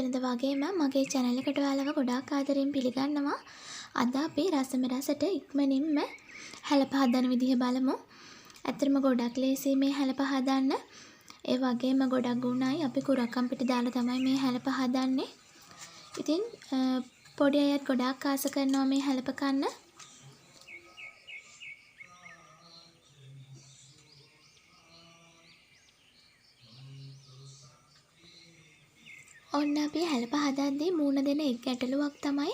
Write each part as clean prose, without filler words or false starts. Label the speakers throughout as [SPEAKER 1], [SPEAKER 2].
[SPEAKER 1] වෙනද වගේම මගේ channel එකට ඔයාලව ගොඩාක් ආදරෙන් පිළිගන්නවා. අද අපි රසම රසට ඉක්මනින්ම helapa හදන විදිහ බලමු. ඇත්තටම ගොඩක් ලේසියි මේ helapa හදන්න. ඒ වගේම ගොඩක් ගුණයි. අපි කුරක්කම් පිටි දාලා තමයි මේ helapa හදන්නේ. ඉතින් පොඩි අයත් ගොඩාක් ආස කරනවා මේ helapa කන්න. ඔන්න අපි helapa හදද්දී මූණ දෙන එක ගැටලුවක් තමයි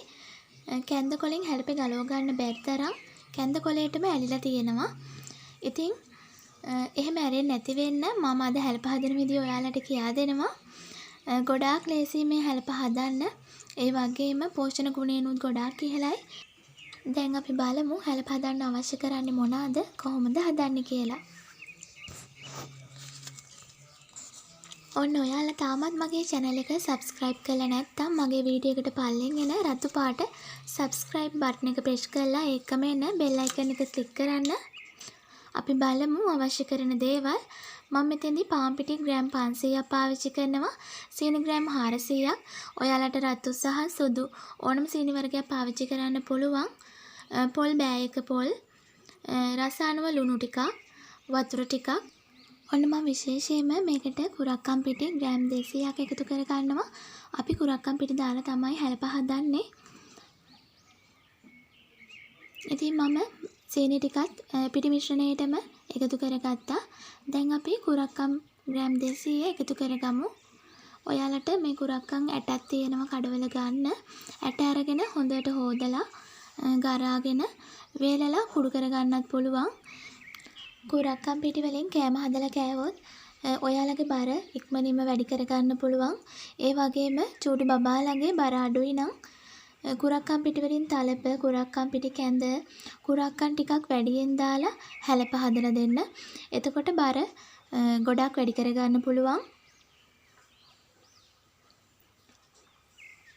[SPEAKER 1] කැන්ද කොලෙන් helapa ගලව ගන්න බැරි තරම් කැන්ද කොලේටම ඇලිලා තියෙනවා. ඉතින් එහෙම ඇරෙන්නේ නැති වෙන්න මම අද helapa හදන විදිය ඔයාලට කියා දෙනවා. ගොඩාක් ලේසියි මේ helapa හදන්න. ඒ වගේම පෝෂණ ගුණයනුත් ගොඩාක් ඉහළයි. දැන් අපි බලමු helapa හදන්න අවශ්‍ය කරන්නේ මොනවාද කොහොමද හදන්නේ කියලා. ඔන්න ඔයාලා තාමත් මගේ channel එක subscribe කරලා නැත්නම් මගේ වීඩියෝ එකට පල්ලෙන් එන රතු පාට subscribe button එක press කරලා ඒකම එන bell icon එක click කරන්න. අපි බලමු අවශ්‍ය කරන දේවල්. මම මෙතෙන්දී පාන් පිටි ග්‍රෑම් 500ක් පාවිච්චි කරනවා. සීනි ග්‍රෑම් 400ක්. ඔයාලට රතු සහ සුදු ඕනම සීනි වර්ගයක් පාවිච්චි කරන්න පුළුවන්. පොල් බෑ එක පොල්. රස අනුව ලුණු ටිකක්, වතුර ටිකක්. ඔන්න මම විශේෂයෙන්ම මේකට කුරක්කම් පිටි ග්‍රෑම් 200ක් එකතු කර ගන්නවා. අපි කුරක්කම් පිටි දාලා තමයි helapa හදන්නේ. ඉතින් මම සීනි ටිකත් පිටි මිශ්‍රණයටම එකතු කරගත්තා. දැන් අපි කුරක්කම් ග්‍රෑම් 200 එකතු කරගමු. ඔයාලට මේ කුරක්කම් ඇටක් තියෙනවා කඩවල ගන්න. ඇට අරගෙන හොඳට හොදලා ගරාගෙන වේලලා කුඩු කරගන්නත් පුළුවන්. කුරක්කම් පිටි වලින් කෑම හදලා කෑවොත් ඔයාලගේ බර ඉක්මනින්ම වැඩි කරගන්න පුළුවන්. ඒ වගේම චූටි බබාලගේ බර අඩුයි නම් කුරක්කම් පිටි වලින් තලප, කුරක්කම් පිටි කැඳ, කුරක්කම් ටිකක් වැඩියෙන් දාලා helapa හදලා දෙන්න. එතකොට බර ගොඩක් වැඩි කරගන්න පුළුවන්.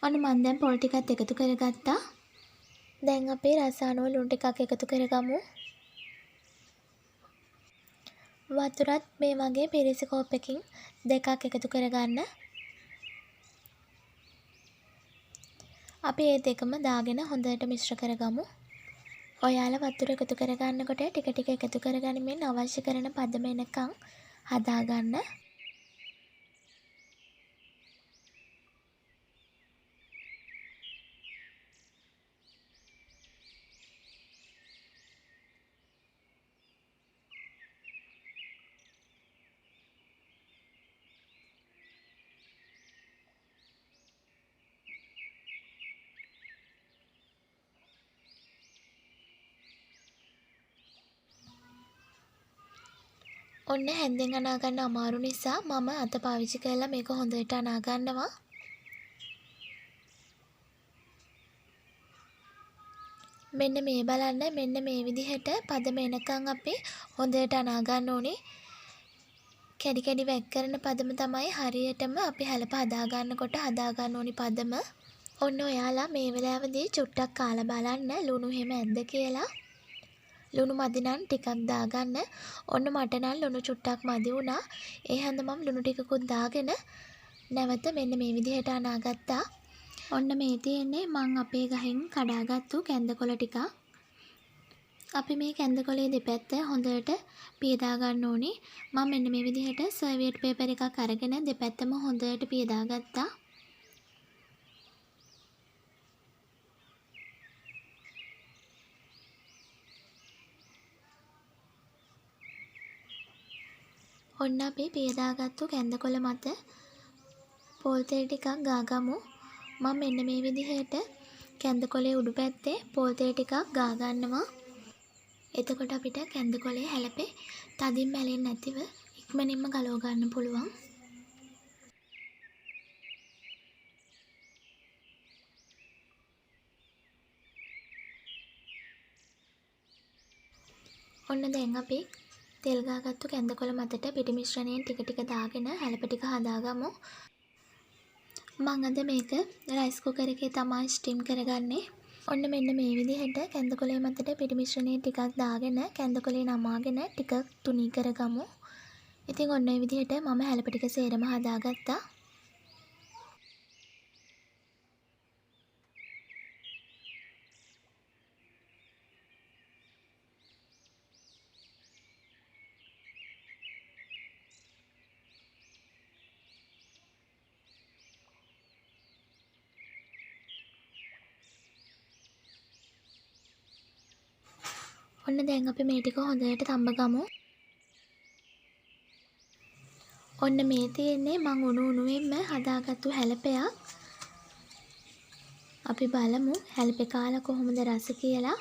[SPEAKER 1] ඔන්න මම දැන් පොල් ටිකත් එකතු කරගත්තා. දැන් අපි රස අනුව ලුණු ටිකක් එකතු කරගමු. වතුරත් මේ වගේ පිරිසි කෝප්පකින් දෙකක් එකතු කරගන්න. අපි මේ දෙකම දාගෙන හොඳට මිශ්‍ර කරගමු. ඔයාලා වතුර එකතු කරගන්නකොට ටික ටික එකතු කරගනිමින් අවශ්‍ය කරන පදම එනකන් හදාගන්න. ඔන්න හැන්දෙන් අනා ගන්න අමාරු නිසා මම අත පාවිච්චි කරලා මේක හොඳට අනා ගන්නවා. මෙන්න මේ බලන්න මෙන්න මේ විදිහට පදම එනකන් අපි හොඳට අනා ගන්න ඕනේ. කැඩි කැඩි වැක් කරන පදම තමයි හරියටම අපි helapa හදා ගන්නකොට හදා ගන්න ඕනි පදම. ඔන්න ඔයාලා මේ වෙලාවේදී චුට්ටක් කාලා බලන්න ලුණු එහෙම ඇද්ද කියලා. ලුණු මදි නම් ටිකක් දාගන්න. ඔන්න මට නම් ලුණු චුට්ටක් මදි වුණා. ඒ හැන්ද මම ලුණු ටිකකුත් දාගෙන නැවත මෙන්න මේ විදිහට අනාගත්තා. ඔන්න මේ තියෙන්නේ මං අපේ ගහෙන් කඩාගත්තු කැන්දකොළ ටිකක්. අපි මේ කැන්දකොළේ දෙපැත්ත හොඳට පියදා ගන්න ඕනේ. මම මෙන්න මේ විදිහට සර්වියට් පේපර් එකක් අරගෙන දෙපැත්තම හොඳට පියදා ගත්තා. ඔන්න අපි පියදාගත්තු කැන්දකොළ මත පොල් තෙල් ටිකක් ගාගමු. මම මෙන්න මේ විදිහට කැන්දකොළේ උඩු පැත්තේ පොල් තෙල් ටිකක් ගා ගන්නවා. එතකොට අපිට කැන්දකොළේ helapa තදින් මැලෙන්නේ නැතිව ඉක්මනින්ම ගලව ගන්න පුළුවන්. ඔන්න දැන් අපි තෙල් ගාගත්තු කැන්දකොළ මතට පිටි මිශ්‍රණයෙන් ටික ටික දාගෙන helapa ටික හදාගමු. මම අද මේක රයිස් කුකර් එකේ තමයි ස්ටීම් කරගන්නේ. ඔන්න මෙන්න මේ විදිහට කැන්දකොළේ මතට පිටි මිශ්‍රණය ටිකක් දාගෙන කැන්දකොළේ නමාගෙන ටිකක් තුනී කරගමු. ඉතින් ඔන්න ඔය විදිහට මම helapa ටික සේරම හදාගත්තා. ඔන්න දැන් අපි මේ ටික හොඳට තඹගමු. ඔන්න මේ තියෙන්නේ මං උණු උණුවෙන්ම හදාගත්තු හැලපයක්. අපි බලමු හැලපේ කාලා කොහොමද රස කියලා.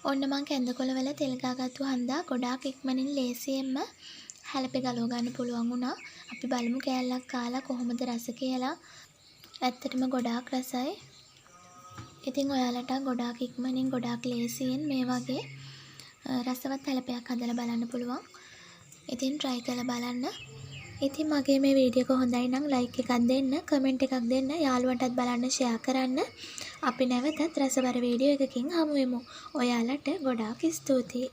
[SPEAKER 1] ඔන්න මං කැඳකොළ වල තෙල් ගාගත්තු හන්දා ගොඩාක් ඉක්මනින් ලේසියෙන්ම හැලපේ ගලව ගන්න පුළුවන් වුණා. අපි බලමු කෑල්ලක් කාලා කොහොමද රස කියලා. ඇත්තටම ගොඩාක් රසයි. ඉතින් ඔයාලට ගොඩාක් ඉක්මනින් ගොඩාක් ලේසියෙන් මේ වගේ රසවත් හැලපයක් හදලා බලන්න පුළුවන්. ඉතින් try කරලා බලන්න. ඉතින් මගේ මේ වීඩියෝ එක හොඳයි නම් like එකක් දෙන්න, comment එකක් දෙන්න, යාළුවන්ටත් බලන්න share කරන්න. අපි නැවතත් රසබර වීඩියෝ එකකින් හමු වෙමු. ඔයාලට ගොඩාක් ස්තුතියි.